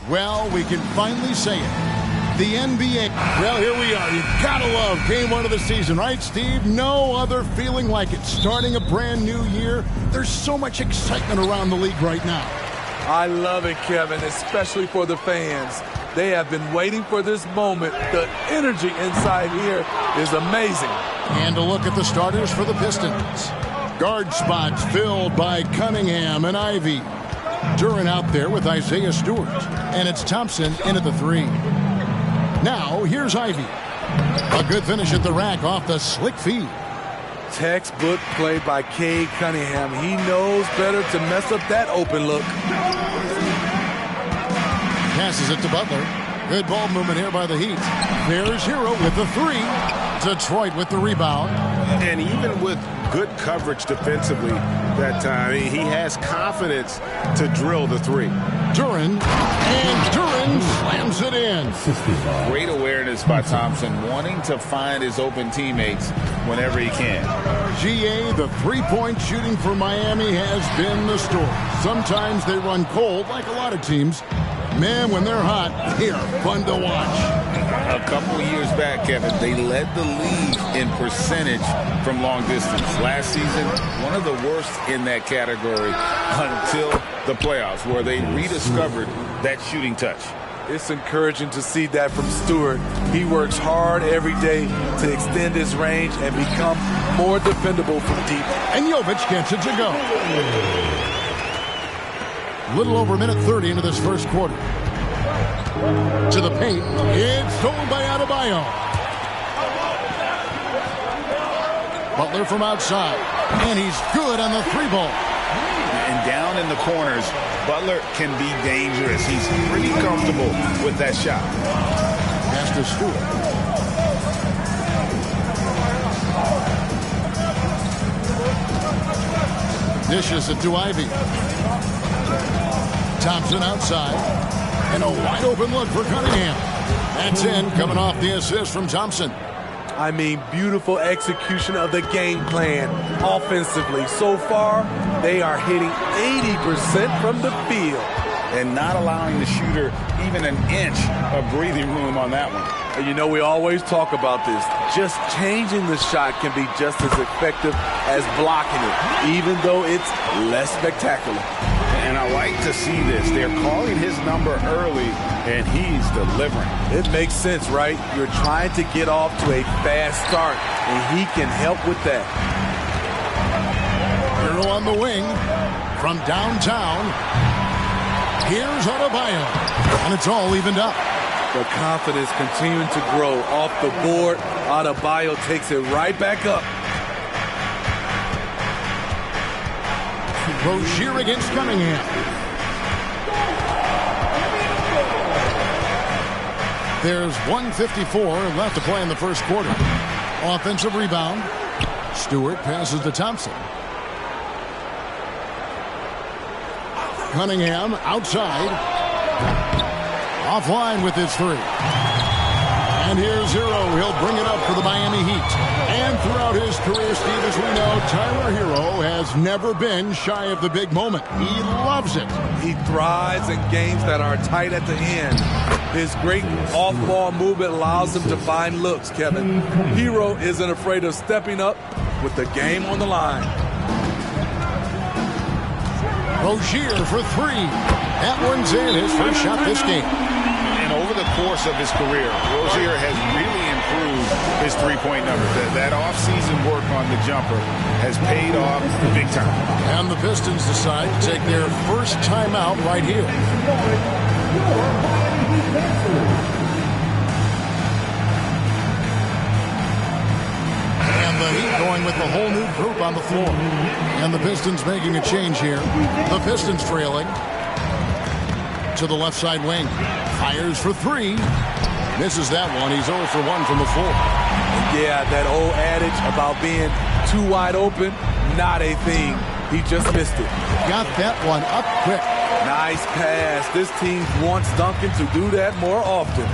Well, we can finally say it. The NBA. Well, here we are. You've got to love game one of the season, right, Steve? No other feeling like it. Starting a brand new year, there's so much excitement around the league right now. I love it, Kevin, especially for the fans. They have been waiting for this moment. The energy inside here is amazing. And a look at the starters for the Pistons. Guard spots filled by Cunningham and Ivy. Duren out there with Isaiah Stewart. And it's Thompson in at the 3. Now, here's Ivy. A good finish at the rack off the slick feed. Textbook play by Cade Cunningham. He knows better to mess up that open look. Passes it to Butler. Good ball movement here by the Heat. There's Hero with the 3. Detroit with the rebound. And even with good coverage defensively that time, he has confidence to drill the 3. Duren, and Duren slams it in. Great awareness by Thompson, wanting to find his open teammates whenever he can. GA, the three-point shooting for Miami has been the story. Sometimes they run cold, like a lot of teams. Man, when they're hot, they are fun to watch. A couple of years back, Kevin, they led the league in percentage from long distance. Last season, one of the worst in that category until the playoffs, where they rediscovered that shooting touch. It's encouraging to see that from Stewart. He works hard every day to extend his range and become more dependable from deep. And Jovic gets it to go. Little over a minute 30 into this first quarter. To the paint. It's stolen by Adebayo. Butler from outside. And he's good on the 3-ball. And down in the corners, Butler can be dangerous. He's pretty comfortable with that shot. Pass to Stewart. Dishes it to Ivy. Thompson outside. And a wide open look for Cunningham. That's in, coming off the assist from Thompson. I mean, beautiful execution of the game plan offensively. So far, they are hitting 80% from the field. And not allowing the shooter even an inch of breathing room on that one. And you know, we always talk about this. Just changing the shot can be just as effective as blocking it, even though it's less spectacular. And I like to see this. They're calling his number early, and he's delivering. It makes sense, right? You're trying to get off to a fast start, and he can help with that. Hero on the wing from downtown. Here's Adebayo, and it's all evened up. The confidence continuing to grow off the board. Adebayo takes it right back up. Rozier against Cunningham. There's 1:54 left to play in the first quarter. Offensive rebound. Stewart passes to Thompson. Cunningham outside. Offline with his 3. And here's Hero. He'll bring it up for the Miami Heat. And throughout his career, Steve, as we know, Tyler Hero has never been shy of the big moment. He loves it. He thrives in games that are tight at the end. His great off-ball movement allows him to find looks, Kevin. Hero isn't afraid of stepping up with the game on the line. Rozier for 3. That one's in, his first shot this game. And over the course of his career, Rozier has really improved his three-point numbers. That off-season work on the jumper has paid off big time. And the Pistons decide to take their first timeout right here. And the Heat going with the whole new group on the floor. And the Pistons making a change here. The Pistons trailing. To the left side wing. Fires for 3. Misses that one. He's 0 for 1 from the floor. Yeah, that old adage about being too wide open, not a thing. He just missed it. Got that one up quick. Nice pass. This team wants Duncan to do that more often.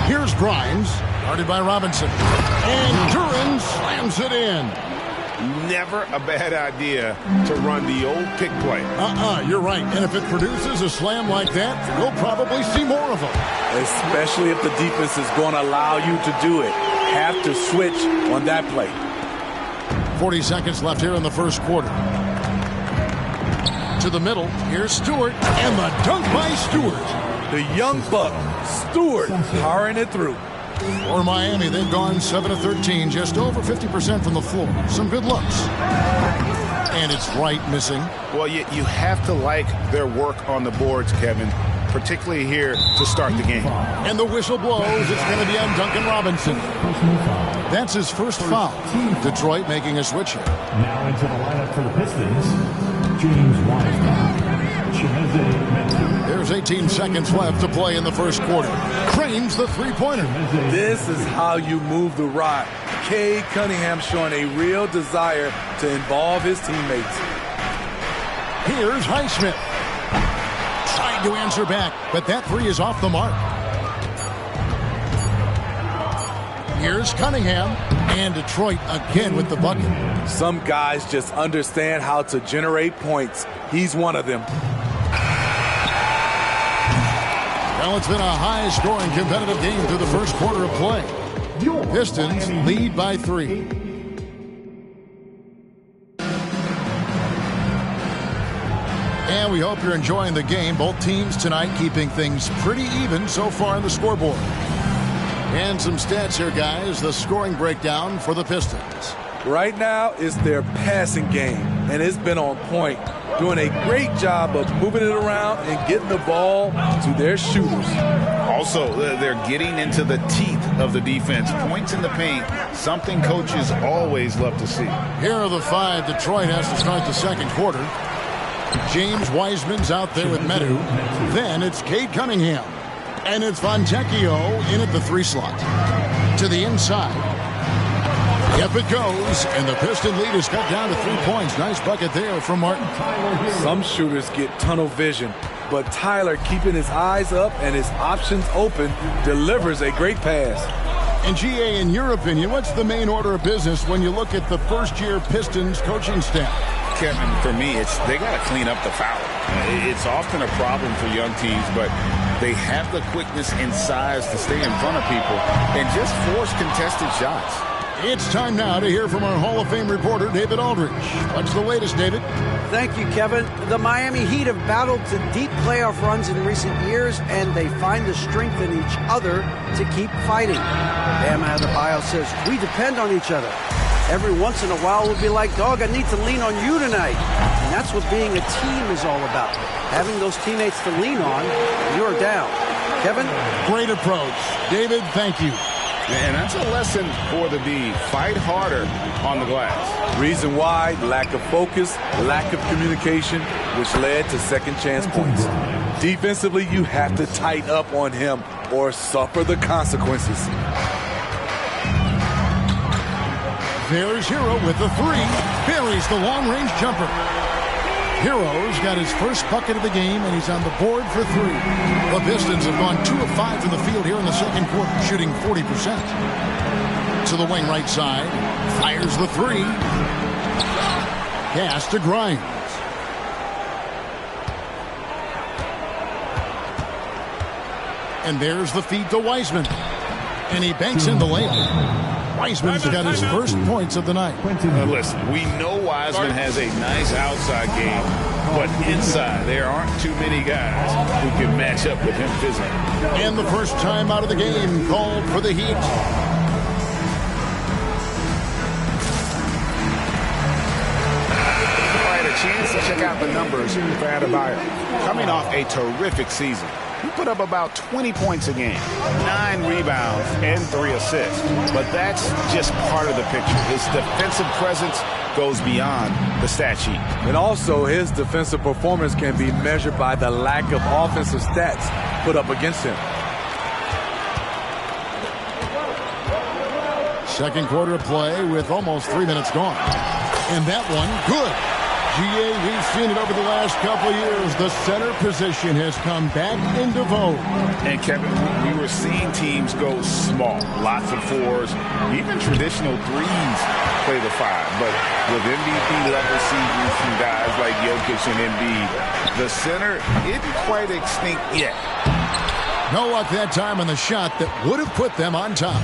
Here's Grimes, guarded by Robinson. And Duren slams it in. never a bad idea to run the old pick play. You're right. And if it produces a slam like that, we'll probably see more of them. Especially if the defense is going to allow you to do it. Have to switch on that play. 40 seconds left here in the first quarter. To the middle. Here's Stewart. And the dunk by Stewart. The young buck, Stewart, powering it through. For Miami, they've gone 7 of 13, just over 50% from the floor. Some good looks. And it's Wright missing. Well, you have to like their work on the boards, Kevin, particularly here to start the game. And the whistle blows. It's going to be on Duncan Robinson. That's his first foul. Detroit making a switch here. Now into the lineup for the Pistons, James Wiseman. There's 18 seconds left to play in the first quarter. Cranes the three-pointer. This is how you move the rock. Cade Cunningham showing a real desire to involve his teammates. Here's Highsmith. Trying to answer back, but that three is off the mark. Here's Cunningham. And Detroit again with the bucket. Some guys just understand how to generate points. He's one of them. Well, it's been a high-scoring competitive game through the first quarter of play. Pistons lead by 3. And we hope you're enjoying the game. Both teams tonight keeping things pretty even so far on the scoreboard. And some stats here, guys. The scoring breakdown for the Pistons. Right now is their passing game, and it's been on point. Doing a great job of moving it around and getting the ball to their shooters. Also, they're getting into the teeth of the defense. Points in the paint, something coaches always love to see. Here are the 5 Detroit has to start the second quarter. James Wiseman's out there with Medu. Then it's Cade Cunningham. And it's Fontecchio in at the 3 slot. To the inside. Yep, it goes. And the Piston lead is cut down to 3 points. Nice bucket there from Martin. Some shooters get tunnel vision, but Tyler, keeping his eyes up and his options open, delivers a great pass. And GA, in your opinion, what's the main order of business when you look at the first-year Pistons coaching staff? Kevin, for me, they got to clean up the foul. It's often a problem for young teams, but they have the quickness and size to stay in front of people and just force contested shots. It's time now to hear from our Hall of Fame reporter, David Aldridge. What's the latest, David? Thank you, Kevin. The Miami Heat have battled to deep playoff runs in recent years, and they find the strength in each other to keep fighting. Bam Adebayo says, we depend on each other. Every once in a while, we'll be like, dog, I need to lean on you tonight. And that's what being a team is all about. Having those teammates to lean on, you're down. Kevin? Great approach. David, thank you. And that's a lesson for the D. Fight harder on the glass. Reason why, lack of focus, lack of communication, which led to second chance points. Defensively, you have to tighten up on him or suffer the consequences. There's Hero with the 3. Buries the long-range jumper. Hero's got his first bucket of the game, and he's on the board for 3. The Pistons have gone 2 of 5 from the field here in the second quarter, shooting 40%. To the wing right side. Fires the 3. Pass to Grimes. And there's the feed to Wiseman. And he banks in the layup. Wiseman's got his first points of the night. Listen, we know Wiseman has a nice outside game, but inside there aren't too many guys who can match up with him physically. And the first time out of the game called for the Heat. All right, a chance to check out the numbers for Adebayo. Coming off a terrific season. He put up about 20 points a game, 9 rebounds, and 3 assists. But that's just part of the picture. His defensive presence goes beyond the stat sheet. And also, his defensive performance can be measured by the lack of offensive stats put up against him. Second quarter of play with almost 3 minutes gone. And that one, good. GA, we've seen it over the last couple of years. The center position has come back into vogue. And, Kevin, we were seeing teams go small, lots of 4s, even traditional 3s. play the 5. But with MVP-level seasons from guys like Jokic and Embiid, the center isn't quite extinct yet. No luck that time on the shot that would have put them on top.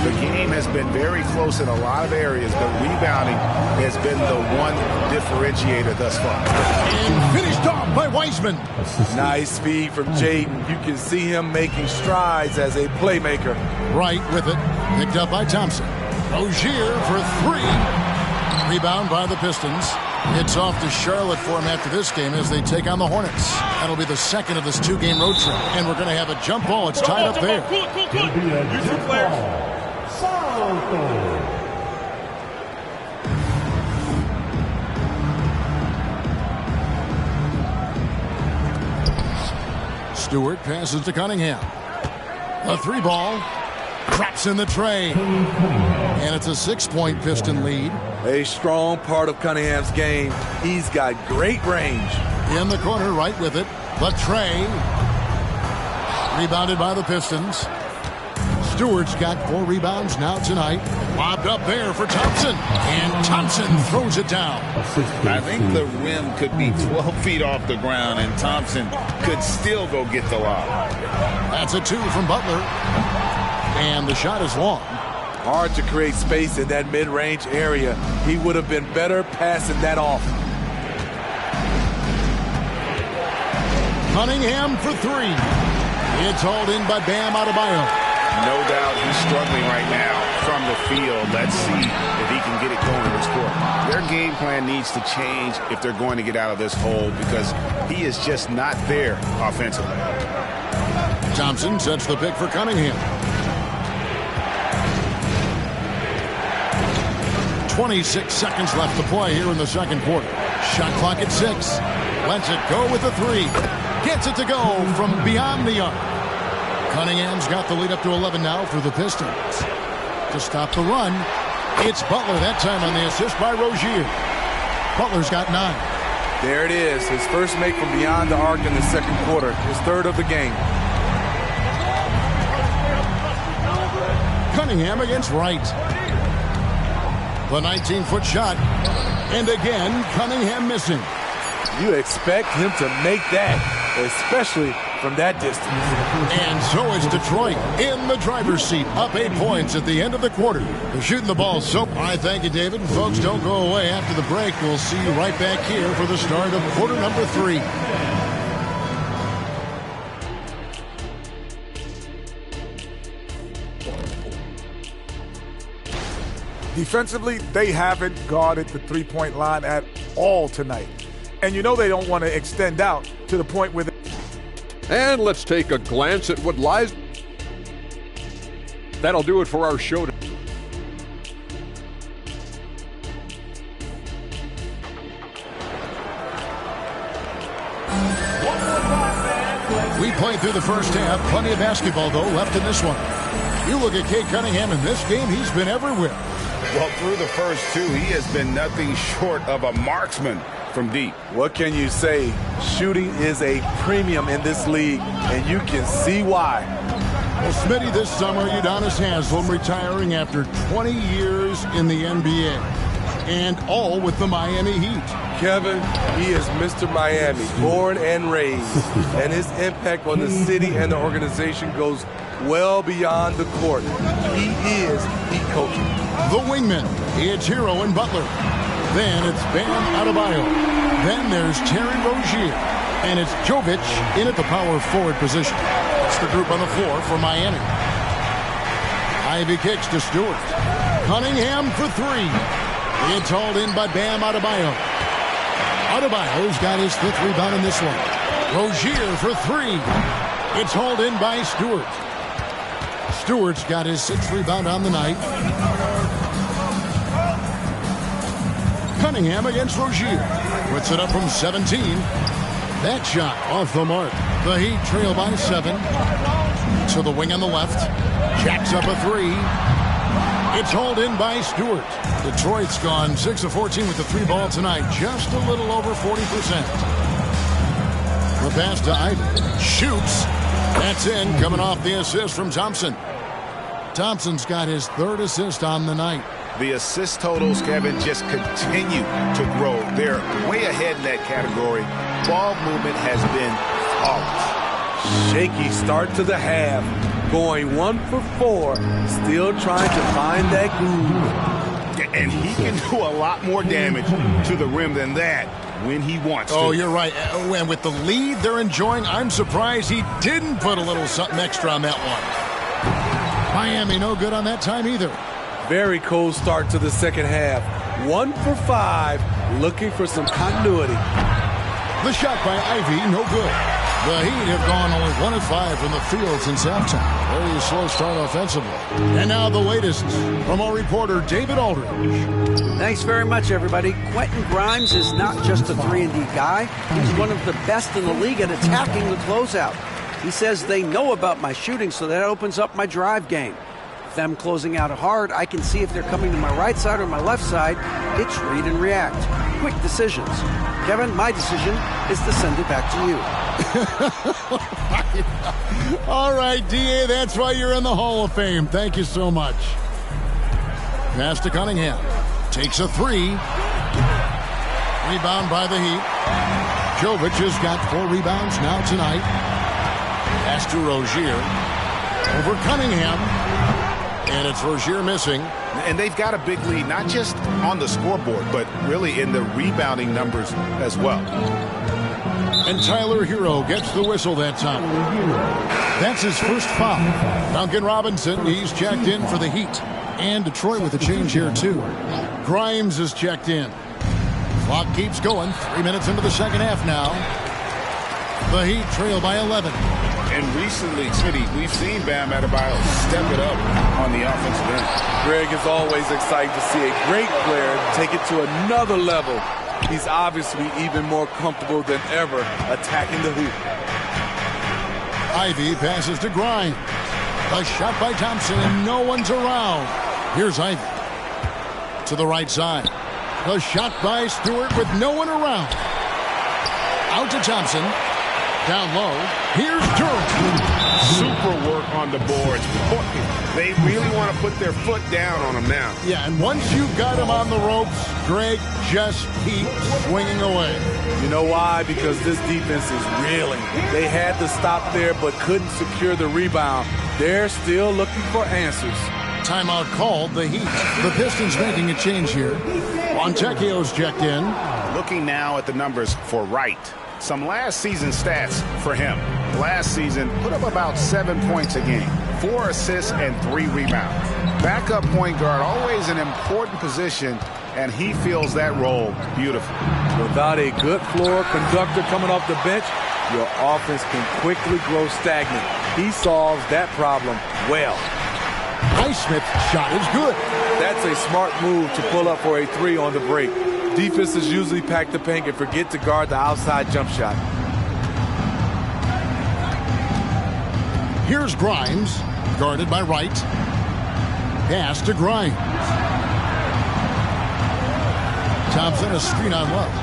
The game has been very close in a lot of areas, but rebounding has been the one differentiator thus far. And finished off by Wiseman. Nice speed from Jaden. You can see him making strides as a playmaker. Right with it. Picked up by Thompson. Rozier for 3. Rebound by the Pistons. It's off to Charlotte for him after this game as they take on the Hornets. That'll be the second of this 2-game road trip. And we're going to have a jump ball. It's tied up there. It'll be a jump ball. Salto. Stewart passes to Cunningham. A 3-ball. Drops in the tray. And it's a 6-point Piston lead. A strong part of Cunningham's game. He's got great range. In the corner, right with it. The tray. Rebounded by the Pistons. Stewart's got 4 rebounds now tonight. Lobbed up there for Thompson. And Thompson throws it down. I think the rim could be 12 feet off the ground, and Thompson could still go get the lob. That's a 2 from Butler. And the shot is long. Hard to create space in that mid-range area. He would have been better passing that off. Cunningham for 3. It's hauled in by Bam Adebayo. No doubt he's struggling right now from the field. Let's see if he can get it going in this court. Their game plan needs to change if they're going to get out of this hole because he is just not there offensively. Thompson sets the pick for Cunningham. 26 seconds left to play here in the second quarter. Shot clock at 6. Lets it go with a 3. Gets it to go from beyond the arc. Cunningham's got the lead up to 11 now for the Pistons. To stop the run, it's Butler that time on the assist by Rozier. Butler's got 9. There it is. His first make from beyond the arc in the second quarter. His 3rd of the game. Cunningham against Wright. The 19-foot shot. And again, Cunningham missing. You expect him to make that, especially from that distance. And so is Detroit in the driver's seat, up 8 points at the end of the quarter. They're shooting the ball. So I thank you, David. And folks, don't go away. After the break, we'll see you right back here for the start of quarter number 3. Defensively, they haven't guarded the three-point line at all tonight. And you know they don't want to extend out to the point where And let's take a glance at what lies. That'll do it for our show. We played through the first half. Plenty of basketball, though, left in this one. You look at Cade Cunningham in this game, he's been everywhere. Well, through the first 2, he has been nothing short of a marksman from deep. What can you say? Shooting is a premium in this league, and you can see why. Well, Smitty, this summer, Udonis Haslem retiring after 20 years in the NBA, and all with the Miami Heat. Kevin, he is Mr. Miami, born and raised, and his impact on the city and the organization goes well beyond the court. He is Heat coaching. The wingman, it's Hero and Butler. Then it's Bam Adebayo. Then there's Terry Rozier. And it's Jovic in at the power forward position. It's the group on the floor for Miami. Ivy kicks to Stewart. Cunningham for 3. It's hauled in by Bam Adebayo. Adebayo's got his 5th rebound in this one. Rozier for 3. It's hauled in by Stewart. Stewart's got his 6th rebound on the night. Cunningham against Rozier. Puts it up from 17. That shot off the mark. The Heat trail by 7. To the wing on the left. Jacks up a 3. It's hauled in by Stewart. Detroit's gone 6 of 14 with the 3 ball tonight. Just a little over 40%. The pass to Ivy. Shoots. That's in, coming off the assist from Thompson. Thompson's got his 3rd assist on the night. The assist totals, Kevin, just continue to grow. They're way ahead in that category. Ball movement has been flawless. Shaky start to the half. Going 1 for 4. Still trying to find that groove. And he can do a lot more damage to the rim than that when he wants to. Oh, you're right. And with the lead they're enjoying, I'm surprised he didn't put a little something extra on that one. Miami no good on that time either. Very cold start to the second half. 1 for 5, looking for some continuity. The shot by Ivy, no good. The Heat have gone only 1 of 5 from the field since halftime. Very slow start offensively. And now the latest from our reporter, David Aldridge. Thanks very much, everybody. Quentin Grimes is not just a 3-and-D guy. He's one of the best in the league at attacking the closeout. He says they know about my shooting, so that opens up my drive game. Them closing out hard, I can see if they're coming to my right side or my left side. It's read and react. Quick decisions. Kevin, my decision is to send it back to you. All right, D.A., that's why you're in the Hall of Fame. Thank you so much. Pass to Cunningham. Takes a 3. Rebound by the Heat. Jovic has got 4 rebounds now tonight. Pass to Rozier. Over Cunningham. And it's Rozier missing. And they've got a big lead, not just on the scoreboard, but really in the rebounding numbers as well. And Tyler Hero gets the whistle that time. That's his first foul. Duncan Robinson, he's checked in for the Heat. And Detroit with a change here, too. Grimes is checked in. Clock keeps going. 3 minutes into the second half now. The Heat trail by 11. And recently, Smitty, we've seen Bam Adebayo step it up on the offensive end. Greg is always excited to see a great player take it to another level. He's obviously even more comfortable than ever attacking the hoop. Ivy passes to Grimes. A shot by Thompson, and no one's around. Here's Ivy. To the right side. A shot by Stewart with no one around. Out to Thompson. Down low. Here's Durant. Super work on the boards. They really want to put their foot down on him now. Yeah, and once you've got him on the ropes, Greg, just keep swinging away. You know why? Because this defense is reeling. They had to stop there but couldn't secure the rebound. They're still looking for answers. Timeout called. The Heat. The Pistons making a change here. Fontecchio's checked in. Looking now at the numbers for Wright. Some last season stats for him. Last season, put up about 7 points a game, 4 assists and 3 rebounds. Backup point guard, always an important position, and he fills that role beautifully. Without a good floor conductor coming off the bench, your offense can quickly grow stagnant. He solves that problem well. Highsmith's shot is good. That's a smart move to pull up for a 3 on the break. Defenses usually pack the paint and forget to guard the outside jump shot. Here's Grimes, guarded by Wright. Pass to Grimes. Thompson, a screen on left.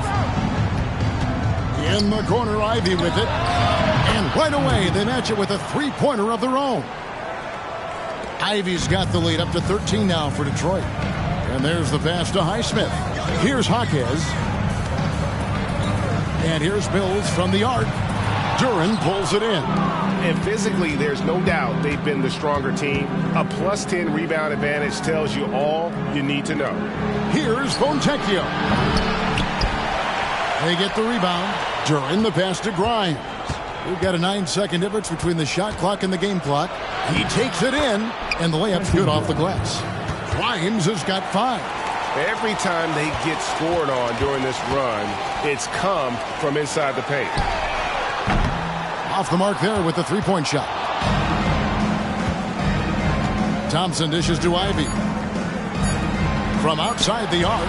In the corner, Ivy with it. And right away, they match it with a 3-pointer of their own. Ivy's got the lead up to 13 now for Detroit. And there's the pass to Highsmith. Here's Jaquez. And here's Mills from the arc. Duran pulls it in. And physically, there's no doubt they've been the stronger team. A +10 rebound advantage tells you all you need to know. Here's Fontecchio. They get the rebound. Duran the pass to Grimes. We've got a 9-second difference between the shot clock and the game clock. He takes it in, and the layup's good off the glass. Grimes has got 5. Every time they get scored on during this run, it's come from inside the paint. Off the mark there with the 3-point shot. Thompson dishes to Ivy. From outside the arc.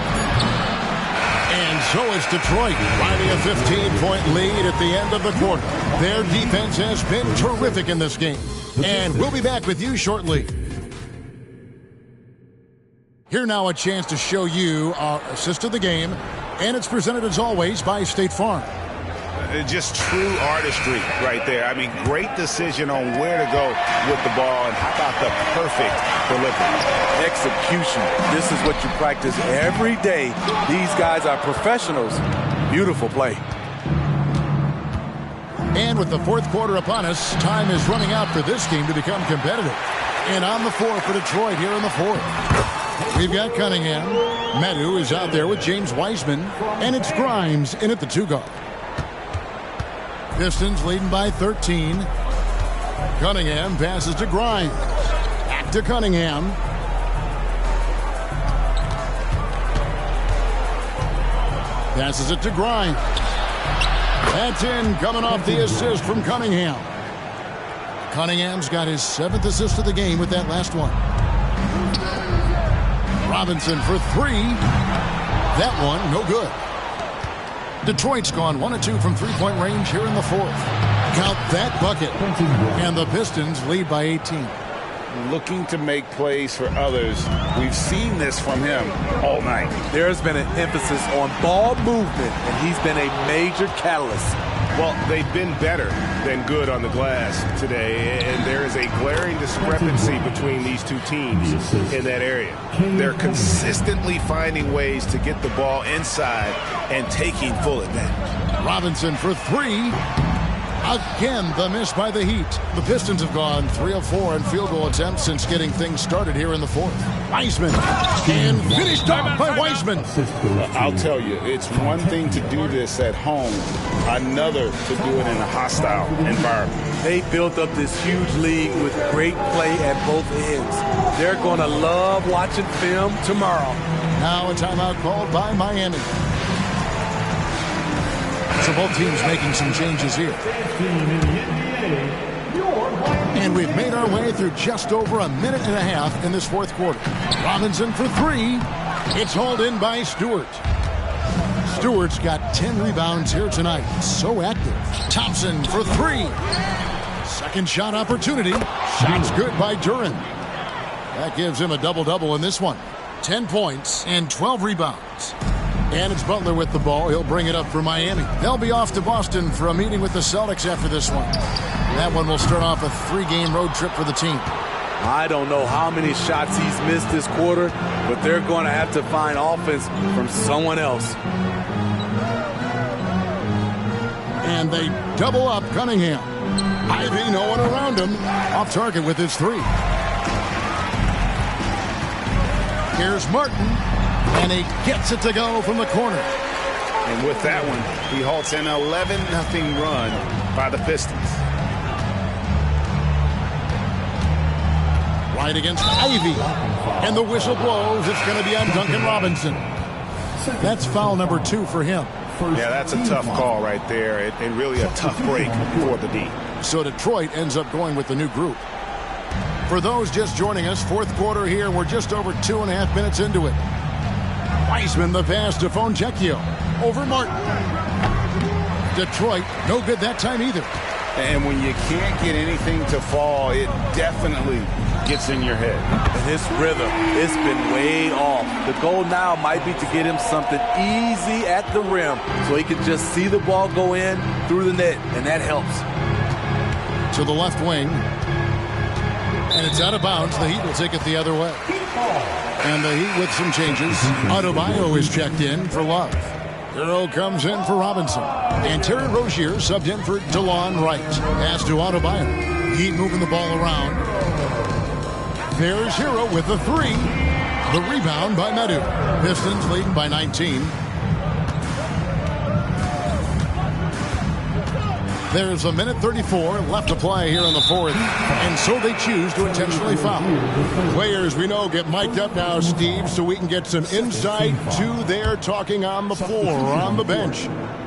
And so is Detroit, riding a 15-point lead at the end of the quarter. Their defense has been terrific in this game. And we'll be back with you shortly. Here now a chance to show you our assist of the game. And it's presented as always by State Farm. just true artistry right there. I mean, great decision on where to go with the ball, and how about the perfect delivery? Execution. This is what you practice every day. These guys are professionals. Beautiful play. And with the fourth quarter upon us, time is running out for this team to become competitive. And on the floor for Detroit here in the fourth. We've got Cunningham. Medu is out there with James Wiseman. And it's Grimes in at the 2-guard. Pistons leading by 13. Cunningham passes to Grimes. Back to Cunningham. Passes it to Grimes. That's in, coming off the assist from Cunningham. Cunningham's got his 7th assist of the game with that last one. Robinson for 3. That one, no good. Detroit's gone 1 of 2 from three-point range here in the fourth. Count that bucket. And the Pistons lead by 18. Looking to make plays for others. We've seen this from him all night. There's been an emphasis on ball movement, and he's been a major catalyst. Well, they've been better than good on the glass today, and there is a glaring discrepancy between these two teams in that area. They're consistently finding ways to get the ball inside and taking full advantage. Robinson for 3. Again, the miss by the Heat. The Pistons have gone 3 of 4 in field goal attempts since getting things started here in the fourth. Wiseman. And finished off by Wiseman. I'll tell you, it's one thing to do this at home, another to do it in a hostile environment. They built up this huge league with great play at both ends. They're going to love watching film tomorrow. Now a timeout called by Miami. So both teams making some changes here. And we've made our way through just over a minute and a half in this fourth quarter. Robinson for 3. It's hauled in by Stewart. Stewart's got 10 rebounds here tonight. So active. Thompson for 3. Second shot opportunity. Shot's good by Duren. That gives him a double-double in this one. 10 points and 12 rebounds. And it's Butler with the ball. He'll bring it up for Miami. They'll be off to Boston for a meeting with the Celtics after this one. That one will start off a 3-game road trip for the team. I don't know how many shots he's missed this quarter, but they're going to have to find offense from someone else. And they double up Cunningham. Ivy, no one around him. Off target with his 3. Here's Martin. And he gets it to go from the corner. And with that one, he halts an 11-0 run by the Pistons. Right against Ivy. And the whistle blows. It's going to be on Duncan Robinson. That's foul number 2 for him. Yeah, that's a tough call right there. And really a tough break for the D. So Detroit ends up going with the new group. For those just joining us, fourth quarter here. We're just over 2.5 minutes into it. Wiseman the pass to Fontecchio. Over Martin. Detroit, no good that time either. And when you can't get anything to fall, it definitely gets in your head. And his rhythm, it's been way off. The goal now might be to get him something easy at the rim so he can just see the ball go in through the net, and that helps. To the left wing. And it's out of bounds. The Heat will take it the other way. And the Heat with some changes. Adebayo is checked in for Love. Hero comes in for Robinson. And Terry Rozier subbed in for DeLon Wright. Pass to Adebayo. Heat moving the ball around. There's Hero with the 3. The rebound by Medu. Pistons leading by 19. There's a minute 34 left to play here in the fourth, and so they choose to intentionally foul. Players we know get mic'd up now, Steve, so we can get some insight to their talking on the floor or on the bench.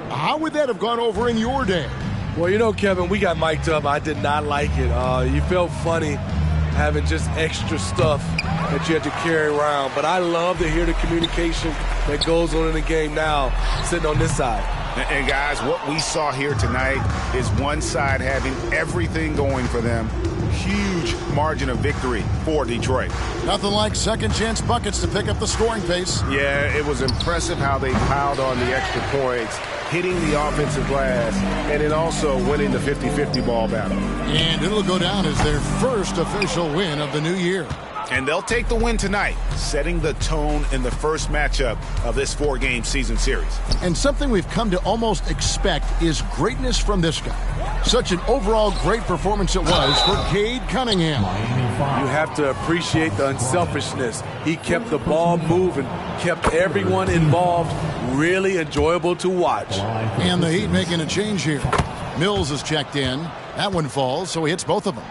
How would that have gone over in your day? Well, you know, Kevin, we got mic'd up. I did not like it. You felt funny having just extra stuff that you had to carry around. But I love to hear the communication that goes on in the game now, sitting on this side. And guys, what we saw here tonight is one side having everything going for them. Huge margin of victory for Detroit. Nothing like second chance buckets to pick up the scoring pace. Yeah, it was impressive how they piled on the extra points hitting the offensive glass, and then also winning the 50-50 ball battle. And it'll go down as their first official win of the new year. And they'll take the win tonight, setting the tone in the first matchup of this 4-game season series. And something we've come to almost expect is greatness from this guy. Such an overall great performance it was for Cade Cunningham. You have to appreciate the unselfishness. He kept the ball moving, kept everyone involved really enjoyable to watch. And the Heat making a change here. Mills is checked in. That one falls, so he hits both of them.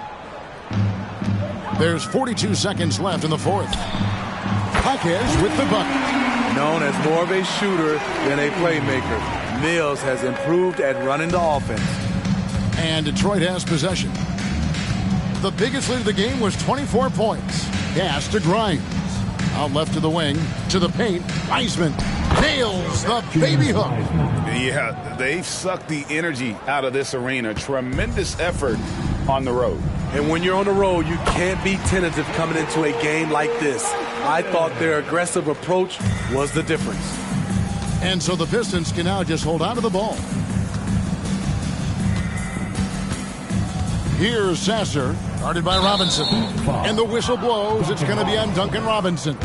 There's 42 seconds left in the fourth. Jaquez with the bucket. Known as more of a shooter than a playmaker, Mills has improved at running the offense. And Detroit has possession. The biggest lead of the game was 24 points. Pass to Grimes. Out left to the wing, to the paint. Wiseman nails the baby hook. Yeah, they've sucked the energy out of this arena. Tremendous effort on the road. And when you're on the road, you can't be tentative coming into a game like this. I thought their aggressive approach was the difference. And so the Pistons can now just hold on to the ball. Here's Sasser, guarded by Robinson. And the whistle blows. It's going to be on Duncan Robinson.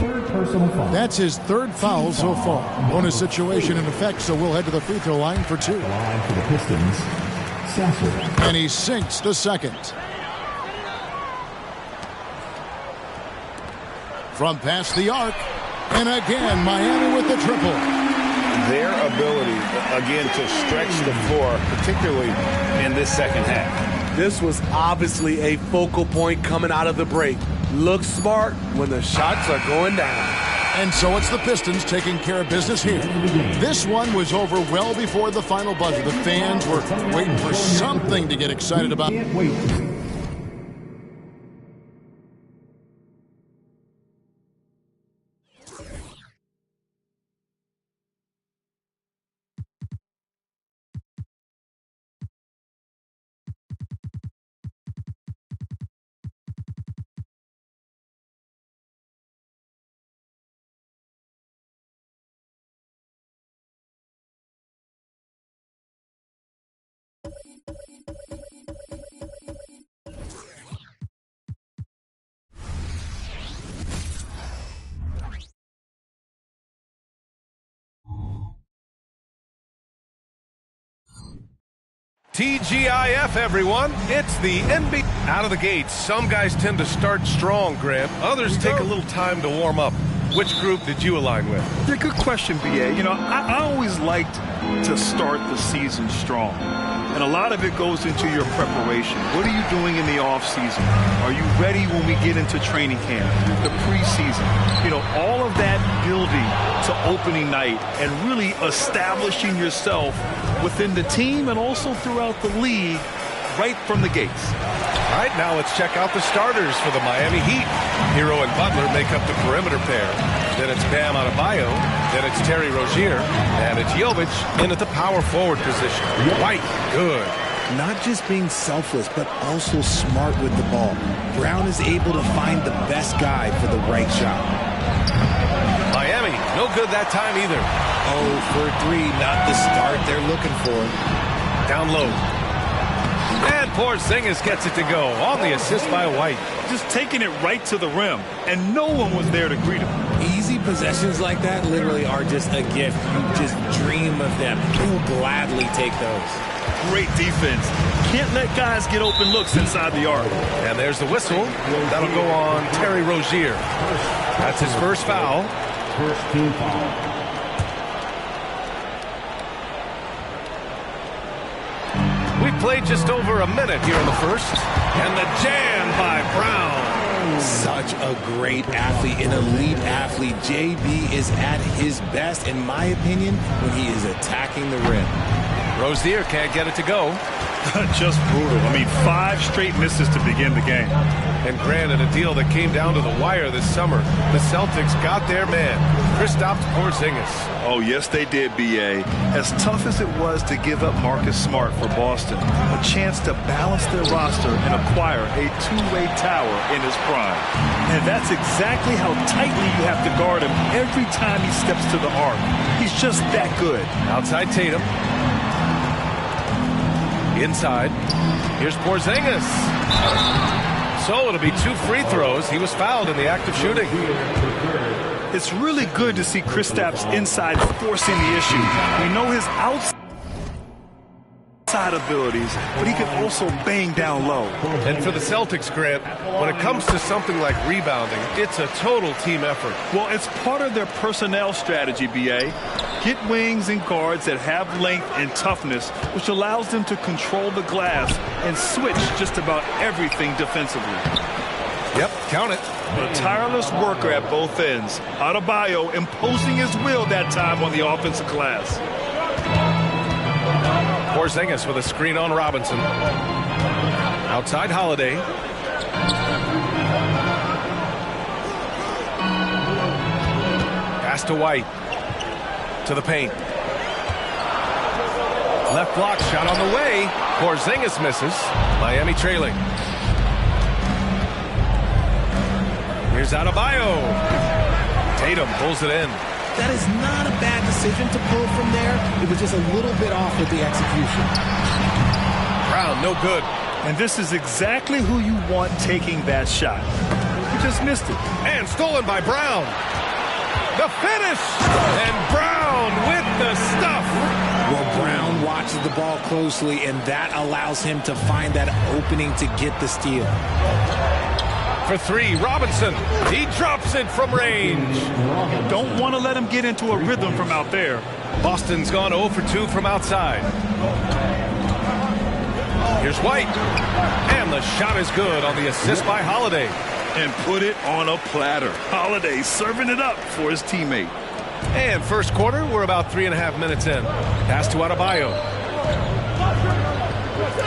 That's his third foul so far. Bonus situation in effect, so we'll head to the free throw line for two. Line for the Pistons, Sasser. And he sinks the second. From past the arc. And again, Miami with the triple. Their ability, again, to stretch the floor, particularly in this second half. This was obviously a focal point coming out of the break. Look smart when the shots are going down. And so it's the Pistons taking care of business here. This one was over well before the final buzzer. The fans were waiting for something to get excited about. Can't wait. TGIF, everyone. It's the NBA. Out of the gates, some guys tend to start strong, Grant. Others take a little time to warm up. Which group did you align with? Yeah, good question, BA. You know, I always liked to start the season strong. And a lot of it goes into your preparation. What are you doing in the offseason? Are you ready when we get into training camp, the preseason? You know, all of that building to opening night and really establishing yourself within the team and also throughout the league right from the gates. All right, now let's check out the starters for the Miami Heat. Hero and Butler make up the perimeter pair. Then it's Bam Adebayo. Then it's Terry Rozier. And it's Jovic in at the power forward position. White, good. Not just being selfless, but also smart with the ball. Brown is able to find the best guy for the right shot. Miami, no good that time either. 0 for 3, not the start they're looking for. Down low. And Porzingis gets it to go on the assist by White. Just taking it right to the rim, and no one was there to greet him. Easy possessions like that literally are just a gift. You just dream of them. You will gladly take those. Great defense. Can't let guys get open looks inside the arc. And there's the whistle. That'll go on Terry Rozier. That's his first foul. First team foul. We played just over a minute here in the first. And the jam by Brown. Such a great athlete, an elite athlete. JB is at his best, in my opinion, when he is attacking the rim. Rozier can't get it to go. Just brutal. I mean, 5 straight misses to begin the game. And granted, a deal that came down to the wire this summer. The Celtics got their man, Kristaps Porzingis. Oh, yes, they did, B.A. As tough as it was to give up Marcus Smart for Boston, a chance to balance their roster and acquire a two-way tower in his prime. And that's exactly how tightly you have to guard him every time he steps to the arc. He's just that good. Outside Tatum. Inside. Here's Porzingis. So it'll be 2 free throws. He was fouled in the act of shooting. It's really good to see Kristaps inside forcing the issue. We know his outside abilities, but he can also bang down low. And for the Celtics, Grant, when it comes to something like rebounding, it's a total team effort. Well, it's part of their personnel strategy, B.A. Get wings and guards that have length and toughness, which allows them to control the glass and switch just about everything defensively. Yep, count it. A tireless worker at both ends. Adebayo imposing his will that time on the offensive glass. Porzingis with a screen on Robinson. Outside Holiday. Pass to White. To the paint. Left block shot on the way. Porzingis misses. Miami trailing. Here's Adebayo. Tatum pulls it in. That is not a bad decision to pull from there. It was just a little bit off with the execution. Brown, no good. And this is exactly who you want taking that shot. You just missed it. And stolen by Brown. The finish! And Brown with the stuff. Well, Brown watches the ball closely, and that allows him to find that opening to get the steal. For 3, Robinson. He drops it from range. Don't want to let him get into a rhythm from out there. Boston's gone 0 for 2 from outside. Here's White. And the shot is good on the assist by Holiday. And put it on a platter. Holiday serving it up for his teammate. And first quarter, we're about 3.5 minutes in. Pass to Adebayo.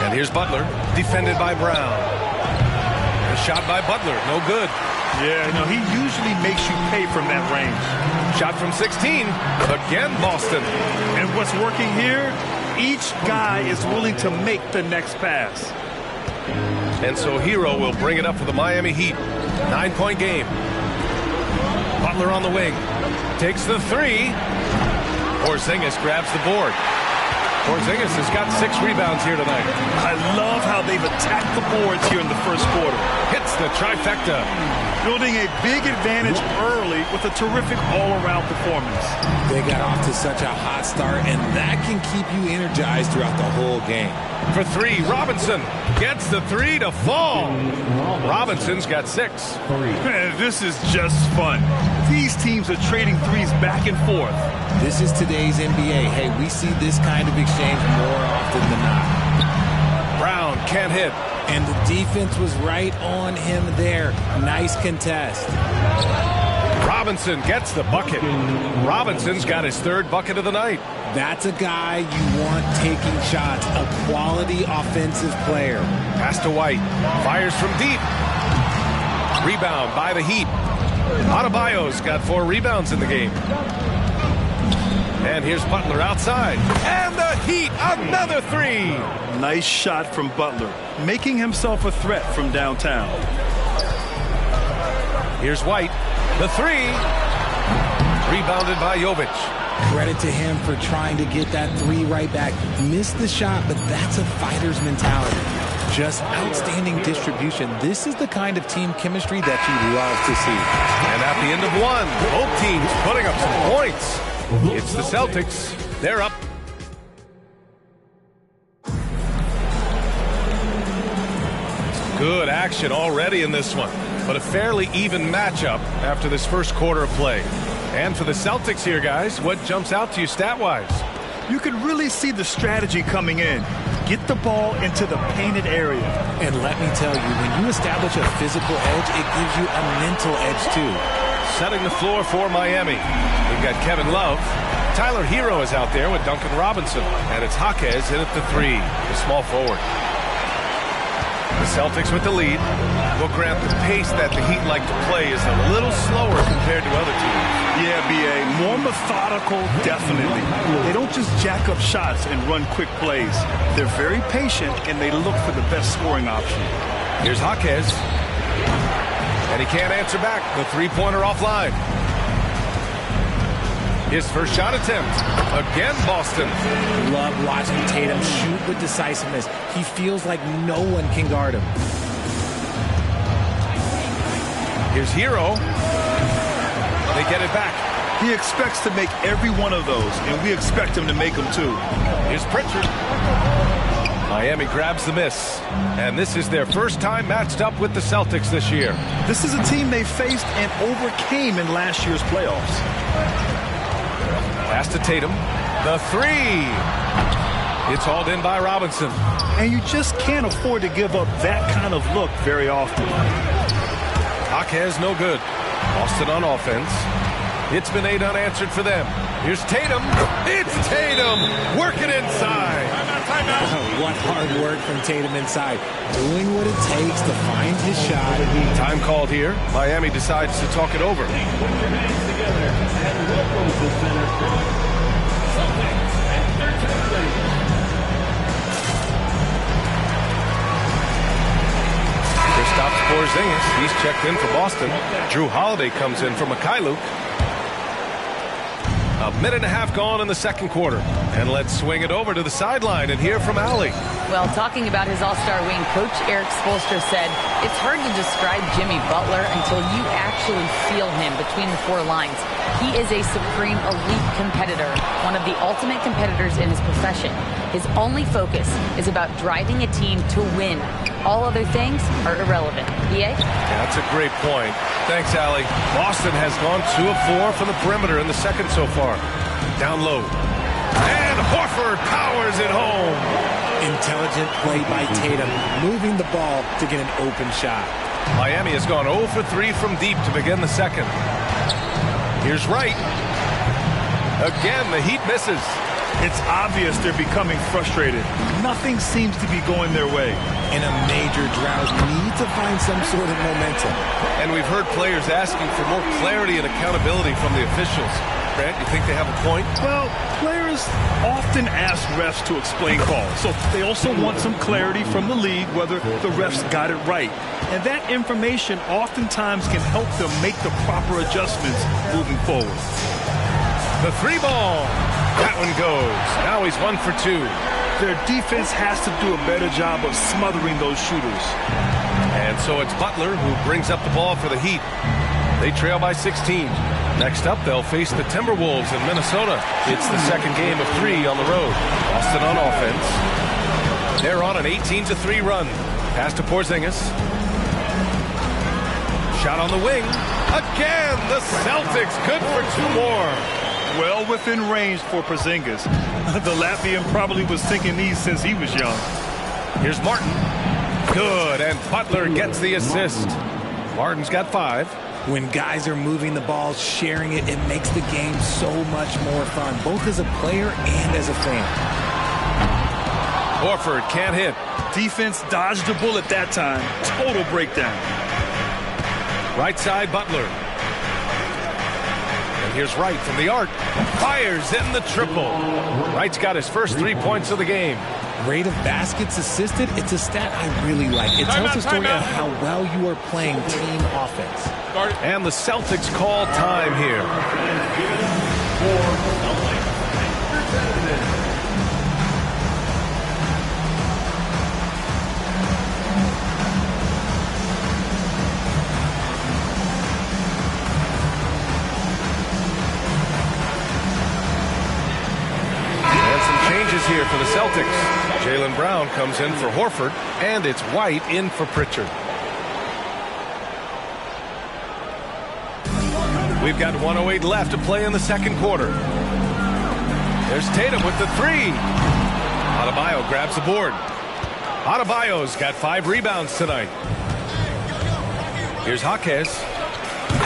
And here's Butler, defended by Brown. A shot by Butler, no good. Yeah, no, he usually makes you pay from that range. Shot from 16, again Boston. And what's working here, each guy is willing to make the next pass. And so Hero will bring it up for the Miami Heat. 9-point game. Butler on the wing. Takes the 3. Porzingis grabs the board. Porzingis has got 6 rebounds here tonight. I love how they've attacked the boards here in the first quarter. Hits the trifecta. Building a big advantage early with a terrific all-around performance. They got off to such a hot start, and that can keep you energized throughout the whole game. For 3, Robinson gets the 3 to fall. Robinson's got 6. Man, this is just fun. These teams are trading threes back and forth. This is today's NBA. Hey, we see this kind of exchange more often than not. Brown can't hit. And the defense was right on him there. Nice contest. Robinson gets the bucket. Robinson's got his 3rd bucket of the night. That's a guy you want taking shots. A quality offensive player. Pass to White. Fires from deep. Rebound by the Heat. Adebayo's got 4 rebounds in the game. And here's Butler outside. And the Heat, another 3. Nice shot from Butler, making himself a threat from downtown. Here's White. The 3. Rebounded by Jovic. Credit to him for trying to get that 3 right back. Missed the shot, but that's a fighter's mentality. Just outstanding distribution. This is the kind of team chemistry that you love to see. And at the end of 1, both teams putting up some points. It's the Celtics. They're up. Good action already in this one, but a fairly even matchup after this first quarter of play. And for the Celtics here, guys, what jumps out to you stat-wise? You can really see the strategy coming in. Get the ball into the painted area. And let me tell you, when you establish a physical edge, it gives you a mental edge too. Setting the floor for Miami. We've got Kevin Love. Tyler Hero is out there with Duncan Robinson. And it's Jaquez in at the 3, the small forward. The Celtics with the lead. Well, Grant, the pace that the Heat like to play is a little slower compared to other teams. Yeah, B.A. More methodical, definitely. They don't just jack up shots and run quick plays. They're very patient, and they look for the best scoring option. Here's Jaquez. And he can't answer back. The 3-pointer offline. His first shot attempt. Again, Boston. Love watching Tatum shoot with decisiveness. He feels like no one can guard him. Here's Hero. They get it back. He expects to make every one of those, and we expect him to make them too. Here's Pritchard. Miami grabs the miss. And this is their first time matched up with the Celtics this year. This is a team they faced and overcame in last year's playoffs. Pass to Tatum. The three. It's hauled in by Robinson. And you just can't afford to give up that kind of look very often. Jaquez no good. Boston on offense. It's been 8 unanswered for them. Here's Tatum. It's Tatum working inside. What hard work from Tatum inside. Doing what it takes to find his shot. Time called here. Miami decides to talk it over. Stops Porzingis. He's checked in for Boston. Drew Holiday comes in for Mikhailuk. A minute and a half gone in the second quarter. And let's swing it over to the sideline and hear from Allie. Well, talking about his all-star wing, Coach Eric Spoelstra said, it's hard to describe Jimmy Butler until you actually feel him between the 4 lines. He is a supreme elite competitor, one of the ultimate competitors in his profession. His only focus is about driving a team to win. All other things are irrelevant. EA? Yeah, that's a great point. Thanks, Allie. Boston has gone 2 of 4 from the perimeter in the second so far. Down low. And Horford powers it home. Intelligent play by Tatum, moving the ball to get an open shot. Miami has gone 0 for 3 from deep to begin the second. Here's Wright. Again, the Heat misses. It's obvious they're becoming frustrated. Nothing seems to be going their way. In a major drought, need to find some sort of momentum. And we've heard players asking for more clarity and accountability from the officials. Grant, you think they have a point? Well, players often ask refs to explain calls. So they also want some clarity from the league whether the refs got it right. And that information oftentimes can help them make the proper adjustments moving forward. The 3 ball. That one goes. Now he's 1 for 2. Their defense has to do a better job of smothering those shooters. And so it's Butler who brings up the ball for the Heat. They trail by 16. Next up, they'll face the Timberwolves in Minnesota. It's the second game of 3 on the road. Boston on offense. They're on an 18-3 run. Pass to Porzingis. Shot on the wing. Again, the Celtics good for 2 more. Well within range for Porzingis. The Latvian probably was thinking these since he was young. Here's Martin. Good, and Butler gets the assist. Martin's got 5. When guys are moving the ball, sharing it, it makes the game so much more fun, both as a player and as a fan. Horford can't hit. Defense dodged a bullet that time. Total breakdown. Right side, Butler. Here's Wright from the arc. Fires in the triple. Wright's got his first 3 points of the game. Rate of baskets assisted, it's a stat I really like. It tells a story of how well you are playing team offense. And the Celtics call time here. Here for the Celtics. Jaylen Brown comes in for Horford, and it's White in for Pritchard. We've got 1:08 left to play in the second quarter. There's Tatum with the 3. Adebayo grabs the board. Adebayo's got 5 rebounds tonight. Here's Jaquez.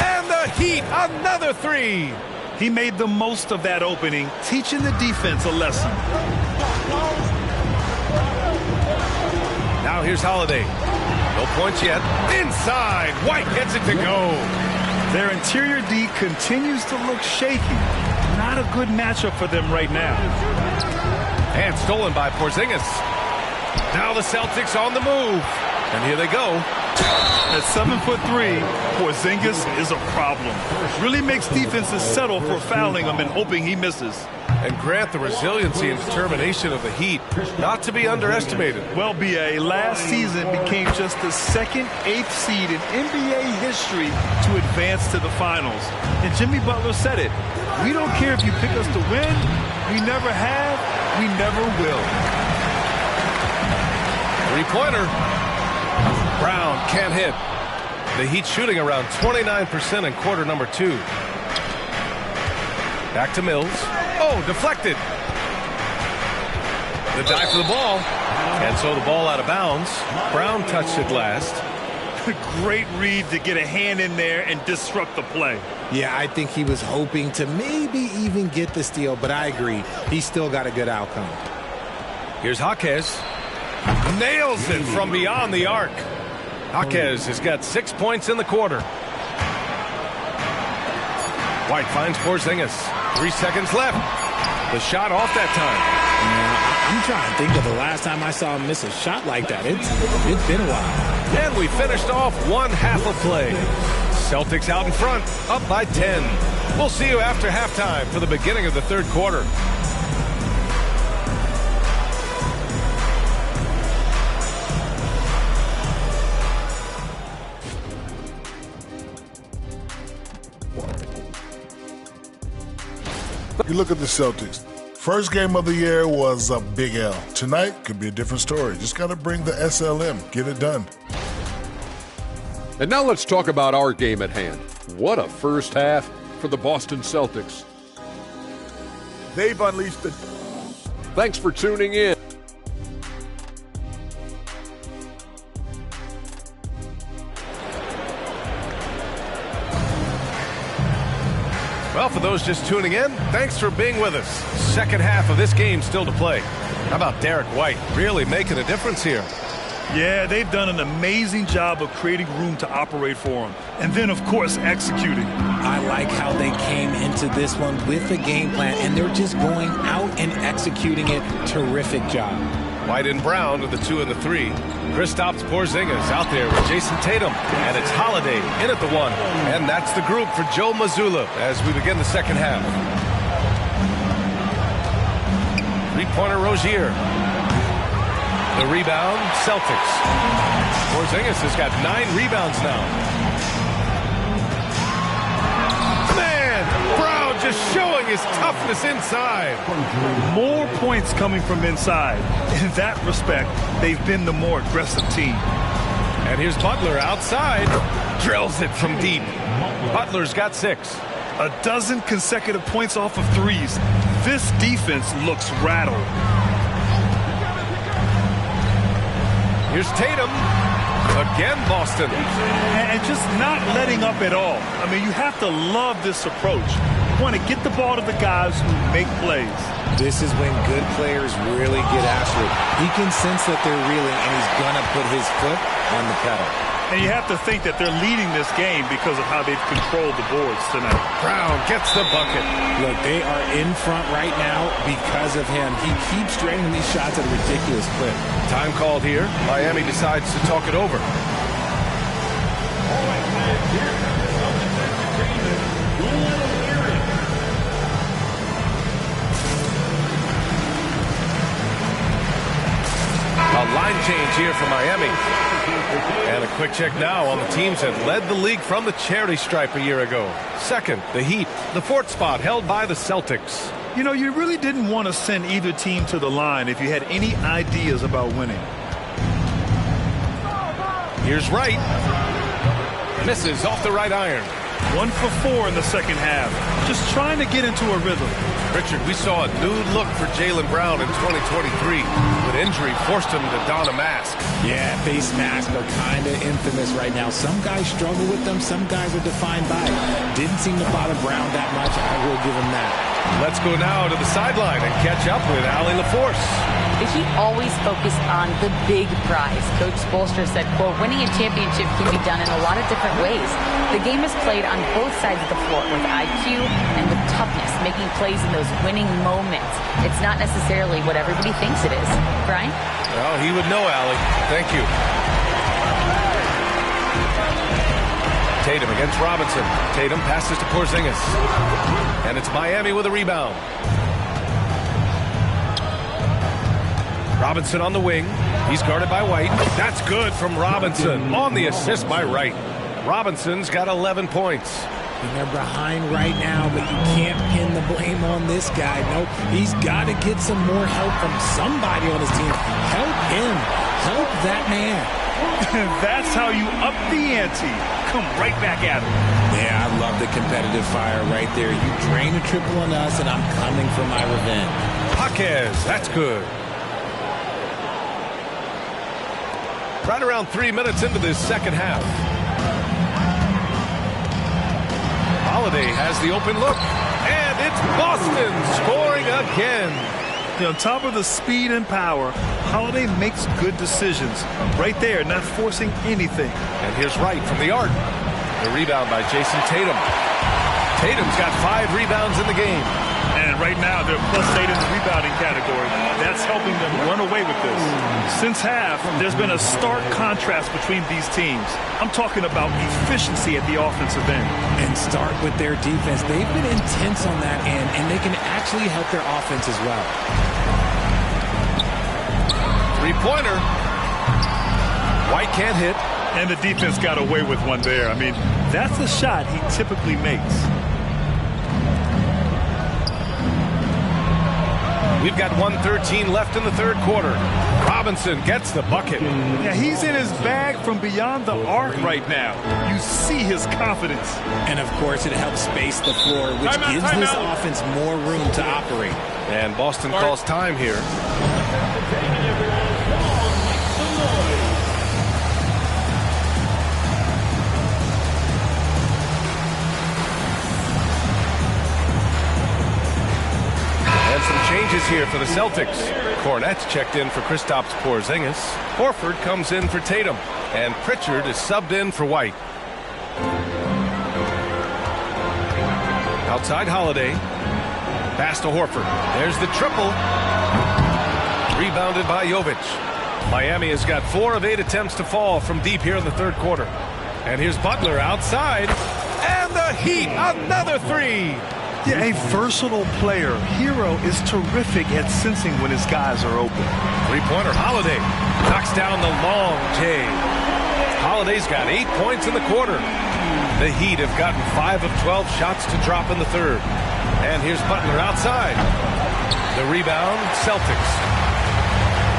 And the Heat, another 3. He made the most of that opening, teaching the defense a lesson. Now here's Holiday. No points yet. Inside. White gets it to go. Their interior D continues to look shaky. Not a good matchup for them right now. And stolen by Porzingis. Now the Celtics on the move. And here they go. At 7'3", Porzingis is a problem. Really makes defenses settle for fouling him and hoping he misses. And Grant, the resiliency and determination of the Heat, not to be underestimated. Well, B.A., last season became just the second 8th seed in NBA history to advance to the finals. And Jimmy Butler said it. We don't care if you pick us to win. We never have. We never will. Three-pointer. Brown can't hit. The Heat shooting around 29% in quarter number 2. Back to Mills. Oh, deflected. The dive for the ball. And so the ball out of bounds. Brown touched it last. Great read to get a hand in there and disrupt the play. Yeah, I think he was hoping to maybe even get the steal, but I agree. He still got a good outcome. Here's Jaquez. Nails it from beyond the arc. Jaquez has got 6 points in the quarter. White finds Porzingis. 3 seconds left. The shot off that time. Yeah, I'm trying to think of the last time I saw him miss a shot like that. It's been a while. And we finished off one half of play. Celtics out in front, up by 10. We'll see you after halftime for the beginning of the third quarter. You look at the Celtics. First game of the year was a big L. Tonight could be a different story. Just got to bring the SLM. Get it done. And now let's talk about our game at hand. What a first half for the Boston Celtics. They've unleashed the... Thanks for tuning in. Well, for those just tuning in, thanks for being with us. Second half of this game still to play. How about Derek White really making a difference here? Yeah, they've done an amazing job of creating room to operate for him. And then, of course, executing. I like how they came into this one with a game plan, and they're just going out and executing it. Terrific job. White and Brown to the 2 and the 3. Kristaps Porzingis out there with Jason Tatum. And it's Holiday in at the 1. And that's the group for Joe Mazzulla as we begin the second half. Three-pointer Rozier. The rebound, Celtics. Porzingis has got 9 rebounds now. Man, Brown just showing his toughness inside. More points coming from inside. In that respect, they've been the more aggressive team. And here's Butler outside. Drills it from deep. Butler's got 6. A dozen consecutive points off of threes. This defense looks rattled. Here's Tatum. Again, Boston. And just not letting up at all. I mean, you have to love this approach. You want to get the ball to the guys who make plays. This is when good players really get after it. He can sense that they're reeling, and he's going to put his foot on the pedal. And you have to think that they're leading this game because of how they've controlled the boards tonight. Brown gets the bucket. Look, they are in front right now because of him. He keeps draining these shots at a ridiculous clip. Time called here. Miami decides to talk it over. A line change here for Miami. And a quick check now on the teams that led the league from the charity stripe a year ago. Second, the Heat. The 4th spot held by the Celtics. You know, you really didn't want to send either team to the line if you had any ideas about winning. Here's Wright. Misses off the right iron. 1 for 4 in the second half. Just trying to get into a rhythm. Richard, we saw a new look for Jaylen Brown in 2023. But injury forced him to don a mask. Yeah, face masks are kind of infamous right now. Some guys struggle with them. Some guys are defined by it. Didn't seem to bother Brown that much. I will give him that. Let's go now to the sideline and catch up with Allie LaForce. The Heat always focused on the big prize. Coach Spoelstra said, quote, winning a championship can be done in a lot of different ways. The game is played on both sides of the floor with IQ and with toughness, making plays in those winning moments. It's not necessarily what everybody thinks it is. Brian? Well, he would know, Allie. Thank you. Tatum against Robinson. Tatum passes to Porzingis. And it's Miami with a rebound. Robinson on the wing. He's guarded by White. That's good from Robinson on the assist by Wright. Robinson's got 11 points. And they're behind right now, but you can't pin the blame on this guy. Nope, he's got to get some more help from somebody on his team. Help him. Help that man. That's how you up the ante. Come right back at him. Yeah, I love the competitive fire right there. You drain a triple on us, and I'm coming for my revenge. Jaquez, that's good. Right around 3 minutes into this second half. Holiday has the open look, and it's Boston scoring again. On top of the speed and power, Holiday makes good decisions. Right there, not forcing anything. And here's Wright from the arc. The rebound by Jason Tatum. Tatum's got 5 rebounds in the game. And right now, they're +8 in the rebounding category. That's helping them run away with this. Since half, there's been a stark contrast between these teams. I'm talking about efficiency at the offensive end. And start with their defense. They've been intense on that end, and they can actually help their offense as well. Three-pointer. White can't hit. And the defense got away with one there. I mean, that's a shot he typically makes. We've got 1:13 left in the third quarter. Robinson gets the bucket. Yeah, he's in his bag from beyond the arc right now. You see his confidence. And, of course, it helps space the floor, which gives this offense more room to operate. And Boston calls time here. Changes here for the Celtics. Kornet's checked in for Kristaps Porzingis. Horford comes in for Tatum. And Pritchard is subbed in for White. Outside Holiday. Pass to Horford. There's the triple. Rebounded by Jovic. Miami has got 4 of 8 attempts to fall from deep here in the third quarter. And here's Butler outside. And the Heat, another 3. Yeah, a versatile player. Hero is terrific at sensing when his guys are open. Three-pointer, Holiday knocks down the long J. Holiday's got 8 points in the quarter. The Heat have gotten 5 of 12 shots to drop in the third. And here's Butler outside. The rebound, Celtics.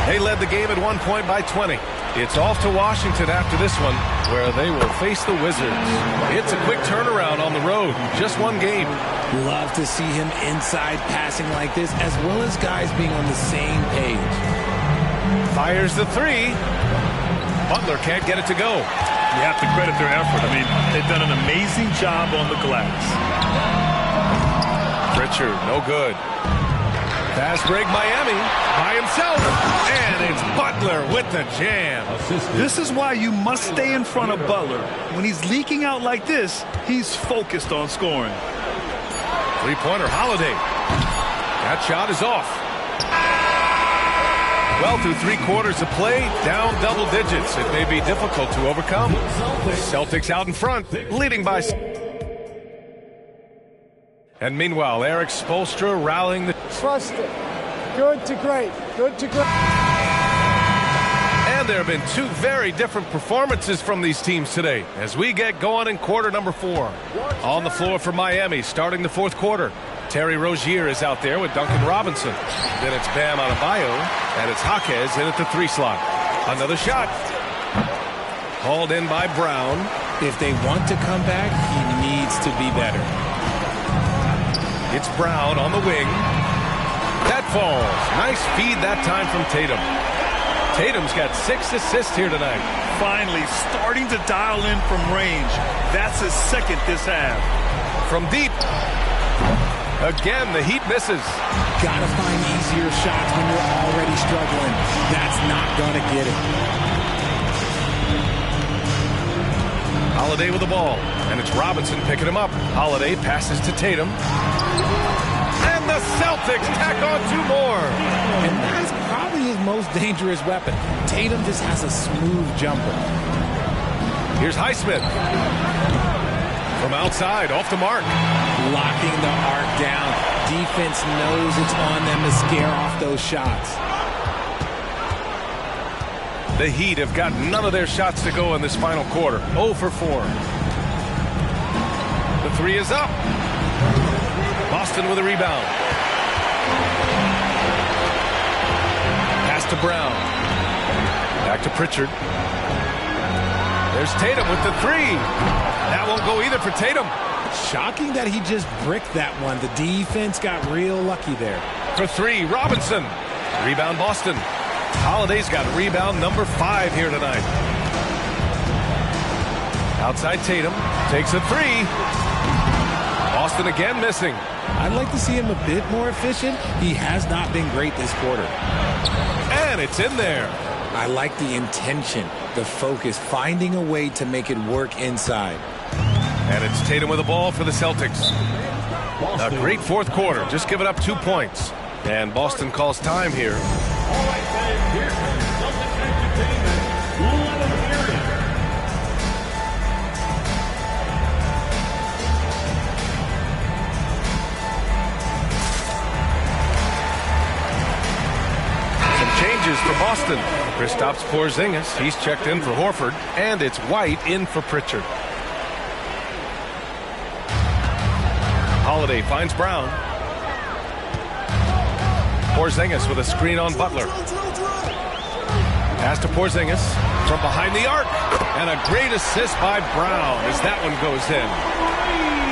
They led the game at one point by 20. It's off to Washington after this one, where they will face the Wizards. It's a quick turnaround on the road. Just one game. Love to see him inside passing like this, as well as guys being on the same page. Fires the 3. Butler can't get it to go. You have to credit their effort. I mean, they've done an amazing job on the glass. Pritchard, no good. Pass break Miami by himself. And it's Butler with the jam. This is why you must stay in front of Butler. When he's leaking out like this, he's focused on scoring. Three-pointer, Holiday. That shot is off. Well, through 3 quarters of play, down double digits. It may be difficult to overcome. Celtics out in front, leading by... And meanwhile, Eric Spoelstra rallying the... Trust it. Good to great. Good to great. And there have been 2 very different performances from these teams today as we get going in quarter number 4. On the floor for Miami, starting the fourth quarter. Terry Rozier is out there with Duncan Robinson. Then it's Bam Adebayo, and it's Jaquez in at the 3 slot. Another shot. Hauled in by Brown. If they want to come back, he needs to be better. It's Brown on the wing. That falls. Nice feed that time from Tatum. Tatum's got 6 assists here tonight. Finally starting to dial in from range. That's his second this half. From deep. Again, the Heat misses. Gotta find easier shots when you're already struggling. That's not gonna get it. Holiday with the ball. And it's Robinson picking him up. Holiday passes to Tatum. And the Celtics tack on 2 more. And that's probably his most dangerous weapon. Tatum just has a smooth jumper. Here's Highsmith. From outside, off the mark. Locking the arc down. Defense knows it's on them to scare off those shots. The Heat have got none of their shots to go in this final quarter. 0 for 4. The three is up. Boston with a rebound. Pass to Brown. Back to Pritchard. There's Tatum with the three. That won't go either for Tatum. Shocking that he just bricked that one. The defense got real lucky there. For three, Robinson. Rebound Boston. Holiday's got rebound number 5 here tonight. Outside Tatum. Takes a three. Boston again missing. I'd like to see him a bit more efficient. He has not been great this quarter. And it's in there. I like the intention, the focus, finding a way to make it work inside. And it's Tatum with the ball for the Celtics. A great fourth quarter, just giving up 2 points. And Boston calls time here. For Boston, Kristaps Porzingis, he's checked in for Horford, and it's White in for Pritchard. Holiday finds Brown. Porzingis with a screen on Butler. Pass to Porzingis from behind the arc, and a great assist by Brown as that one goes in.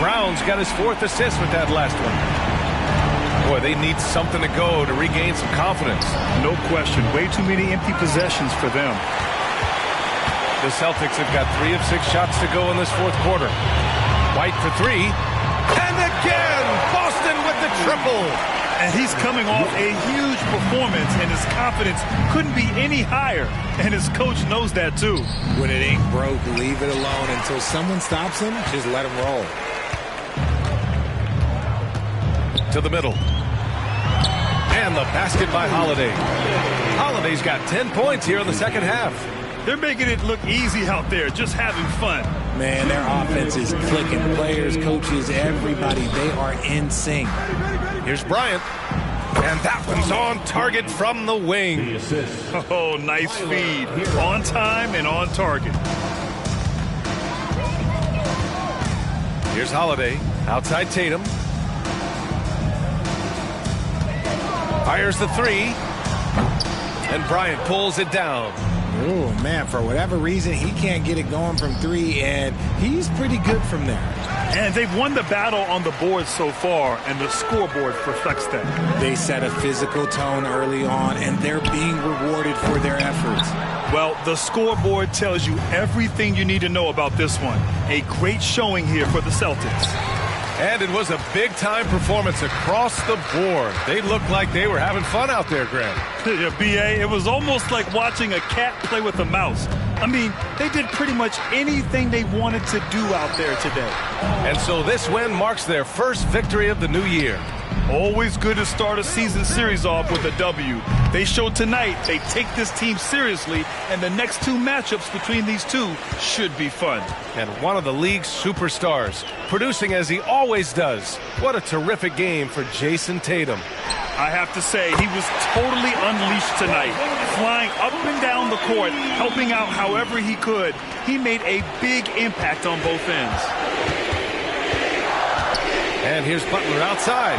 Brown's got his 4th assist with that last one. Boy, they need something to go to regain some confidence. No question. Way too many empty possessions for them. The Celtics have got 3 of 6 shots to go in this fourth quarter. White for 3. And again, Boston with the triple. And he's coming off a huge performance, and his confidence couldn't be any higher. And his coach knows that, too. When it ain't broke, leave it alone. Until someone stops him, just let him roll. To the middle. And the basket by Holiday. Holiday's got 10 points here in the second half. They're making it look easy out there, just having fun. Man, their offense is clicking. Players, coaches, everybody, they are in sync. Here's Bryant. And that one's on target from the wing. Oh, nice feed. On time and on target. Here's Holiday. Outside Tatum. Fires the three. And Bryant pulls it down. Oh, man, for whatever reason, he can't get it going from 3, and he's pretty good from there. And they've won the battle on the board so far, and the scoreboard reflects that. They set a physical tone early on, and they're being rewarded for their efforts. Well, the scoreboard tells you everything you need to know about this one. A great showing here for the Celtics. And it was a big-time performance across the board. They looked like they were having fun out there, Greg. Yeah, B.A., it was almost like watching a cat play with a mouse. I mean, they did pretty much anything they wanted to do out there today. And so this win marks their first victory of the new year. Always good to start a season series off with a W. They showed tonight they take this team seriously, and the next 2 matchups between these two should be fun. And one of the league's superstars, producing as he always does. What a terrific game for Jason Tatum. I have to say, he was totally unleashed tonight, flying up and down the court, helping out however he could. He made a big impact on both ends. And here's Butler outside.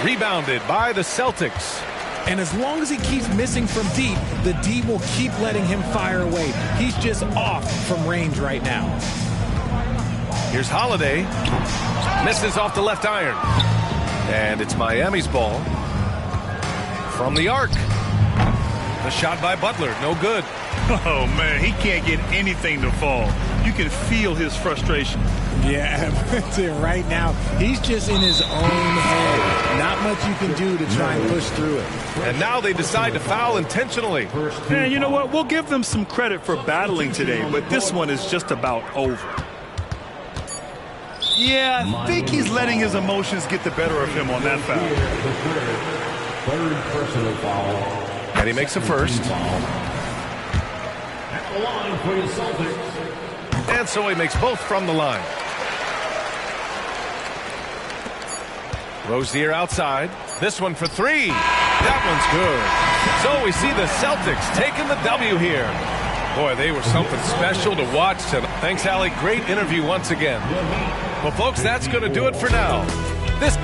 Rebounded by the Celtics. And as long as he keeps missing from deep, the D will keep letting him fire away. He's just off from range right now. Here's Holiday. Misses off the left iron. And it's Miami's ball. From the arc. The shot by Butler, no good. Oh, man, he can't get anything to fall. You can feel his frustration. Yeah, right now, he's just in his own head. Not much you can do to try and push through it. And now they decide to foul intentionally. And you know what? We'll give them some credit for battling today, but this one is just about over. Yeah, I think he's letting his emotions get the better of him on that foul. Third personal foul. And he makes a first. At the line for the Celtics, And so he makes both from the line. Rozier outside. This one for three. That one's good. So we see the Celtics taking the W here. Boy, they were something special to watch tonight. Thanks, Allie. Great interview once again. Well, folks, that's going to do it for now. This...